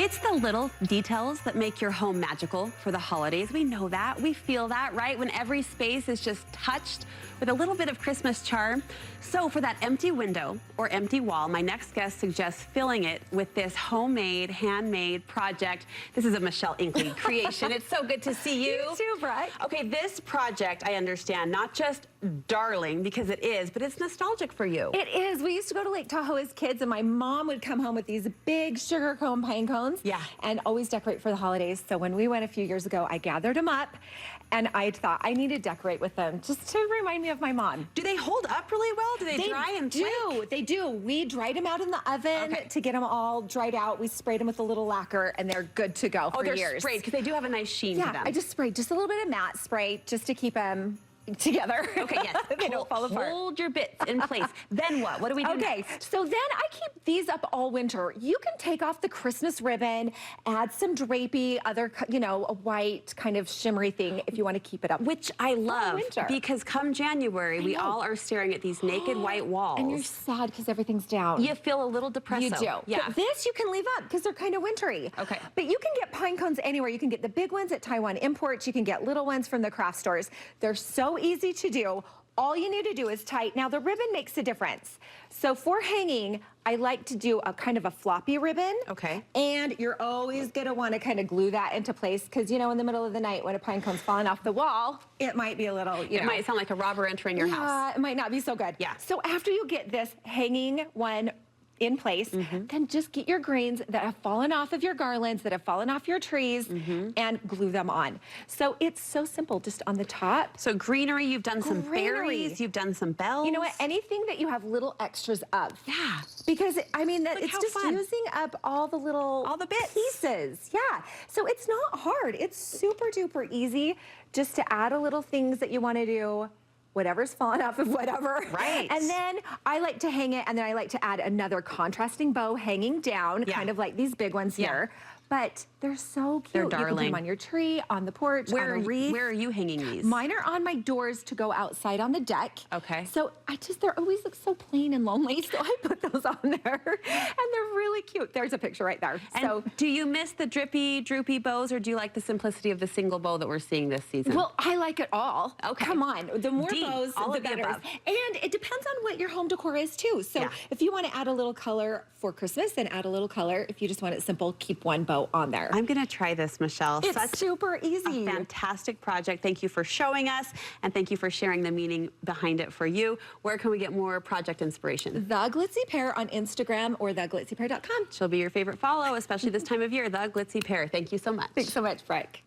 It's the little details that make your home magical for the holidays. We know that. We feel that, right? When every space is just touched with a little bit of Christmas charm. So for that empty window or empty wall, my next guest suggests filling it with this homemade, handmade project. This is a Michelle Inkley creation. It's so good to see you. You too, Brett. Okay, this project, I understand, not just darling, because it is, but it's nostalgic for you. It is. We used to go to Lake Tahoe as kids, and my mom would come home with these big sugar cone pine cones. Yeah. And always decorate for the holidays. So when we went a few years ago, I gathered them up, and I thought I need to decorate with them just to remind me of my mom. Do they hold up really well? Do they dry and flake? They do. We dried them out in the oven to get them all dried out. We sprayed them with a little lacquer, and they're good to go for years. Oh, they're sprayed, because they do have a nice sheen to them. Yeah, I just sprayed just a little bit of matte spray just to keep them together. Okay, yes. They don't fall apart. Hold your bits in place. Then what? What do we do next? So then I keep these up all winter. You can take off the Christmas ribbon, add some drapey, other, you know, a white kind of shimmery thing if you want to keep it up. Which I love, because come January, we all are staring at these naked white walls. And you're sad because everything's down. You feel a little depressed. You do. Yeah. But this you can leave up because they're kind of wintry. Okay. But you can get pine cones anywhere. You can get the big ones at Taiwan Imports. You can get little ones from the craft stores. They're so easy to do. All you need to do is tie. Now the ribbon makes a difference. So for hanging, I like to do a kind of a floppy ribbon. Okay. And you're always gonna wanna kind of glue that into place, because you know, in the middle of the night when a pine cone's falling off the wall, it might be a little, you know. It might sound like a robber entering your house. It might not be so good. Yeah. So after you get this hanging one in place, then just get your greens that have fallen off of your garlands, that have fallen off your trees, and glue them on. So it's so simple, just on the top. So greenery, you've done some berries, you've done some bells. You know what, anything that you have little extras of. Yeah. Because, I mean, Look it's how just fun. using up all the little bits. pieces. Yeah, so it's not hard. It's super duper easy just to add a little things that you want to do, whatever's falling off of whatever. Right. And then I like to hang it, and then I like to add another contrasting bow hanging down, kind of like these big ones here. But they're so cute. They're You can darling. put them on your tree, on the porch, on a wreath. Where are you hanging these? Mine are on my doors to go outside on the deck. Okay. So they always look so plain and lonely, so I put those on there. And they're really cute. There's a picture right there. And so do you miss the drippy, droopy bows, or do you like the simplicity of the single bow that we're seeing this season? Well, I like it all. Okay. Come on. The more bows, all the of the better. above. And it depends on what your home decor is too. So if you want to add a little color for Christmas, then add a little color. If you just want it simple, keep one bow on there. I'm gonna try this, Michelle. It's super easy. A fantastic project. Thank you for showing us, and thank you for sharing the meaning behind it for you. Where can we get more project inspiration? The Glitzy Pear on Instagram or theglitzypear.com. She'll be your favorite follow, especially this time of year, The Glitzy Pear. Thank you so much. Thanks so much, Breck.